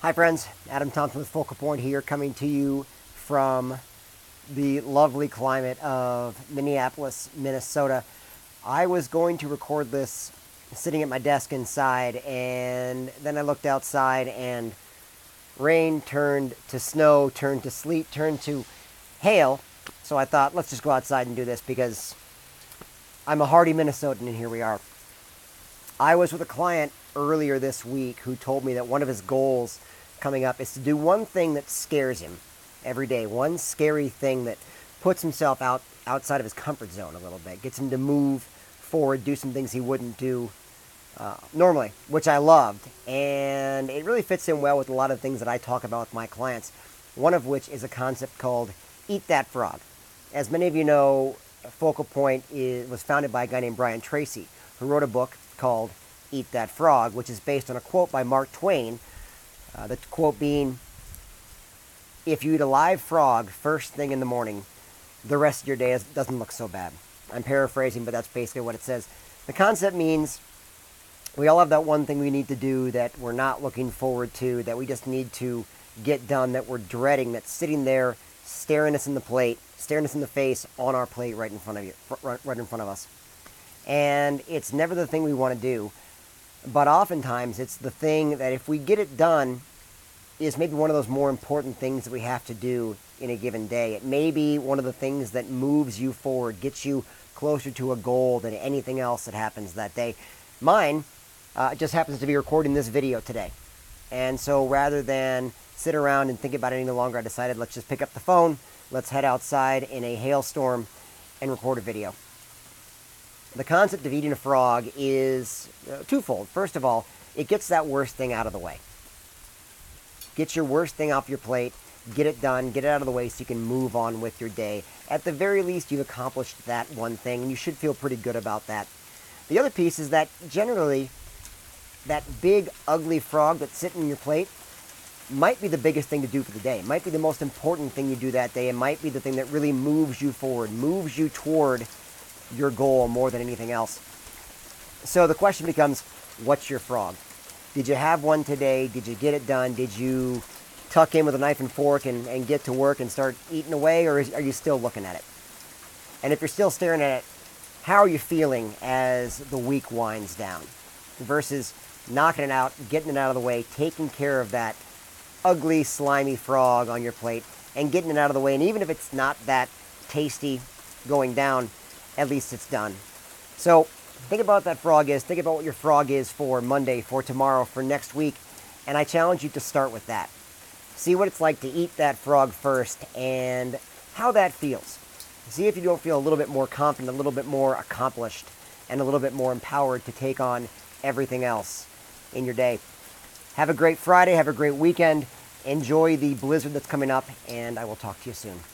Hi friends, Adam Thompson with Focal Point here, coming to you from the lovely climate of Minneapolis, Minnesota. I was going to record this sitting at my desk inside, and then I looked outside and rain turned to snow, turned to sleet, turned to hail. So I thought, let's just go outside and do this because I'm a hardy Minnesotan and here we are. I was with a client earlier this week who told me that one of his goals coming up is to do one thing that scares him every day, one scary thing that puts himself outside of his comfort zone a little bit, gets him to move forward, do some things he wouldn't do normally, which I loved. And it really fits in well with a lot of things that I talk about with my clients, one of which is a concept called Eat That Frog. As many of you know, Focal Point was founded by a guy named Brian Tracy, who wrote a book called Eat That Frog, which is based on a quote by Mark Twain. The quote being, if you eat a live frog first thing in the morning, the rest of your day doesn't look so bad. I'm paraphrasing, but that's basically what it says. The concept means we all have that one thing we need to do that we're not looking forward to, that we just need to get done, that we're dreading, that's sitting there staring us in the plate, staring us in the face on our plate right in front of us. And it's never the thing we want to do, but oftentimes it's the thing that if we get it done is maybe one of those more important things that we have to do in a given day. It may be one of the things that moves you forward, gets you closer to a goal than anything else that happens that day. Mine just happens to be recording this video today. And so rather than sit around and think about it any longer, I decided let's just pick up the phone, let's head outside in a hailstorm and record a video. The concept of eating a frog is twofold. First of all, it gets that worst thing out of the way. Get your worst thing off your plate, get it done, get it out of the way so you can move on with your day. At the very least, you've accomplished that one thing, and you should feel pretty good about that. The other piece is that generally, that big, ugly frog that's sitting in your plate might be the biggest thing to do for the day. It might be the most important thing you do that day. It might be the thing that really moves you forward, moves you toward your goal more than anything else. So the question becomes, what's your frog? Did you have one today? Did you get it done? Did you tuck in with a knife and fork and get to work and start eating away, or are you still looking at it? And if you're still staring at it, how are you feeling as the week winds down? Versus knocking it out, getting it out of the way, taking care of that ugly, slimy frog on your plate and getting it out of the way. And even if it's not that tasty going down, at least it's done. So think about what that frog is. Think about what your frog is for Monday, for tomorrow, for next week. And I challenge you to start with that. See what it's like to eat that frog first and how that feels. See if you don't feel a little bit more confident, a little bit more accomplished, and a little bit more empowered to take on everything else in your day. Have a great Friday. Have a great weekend. Enjoy the blizzard that's coming up, and I will talk to you soon.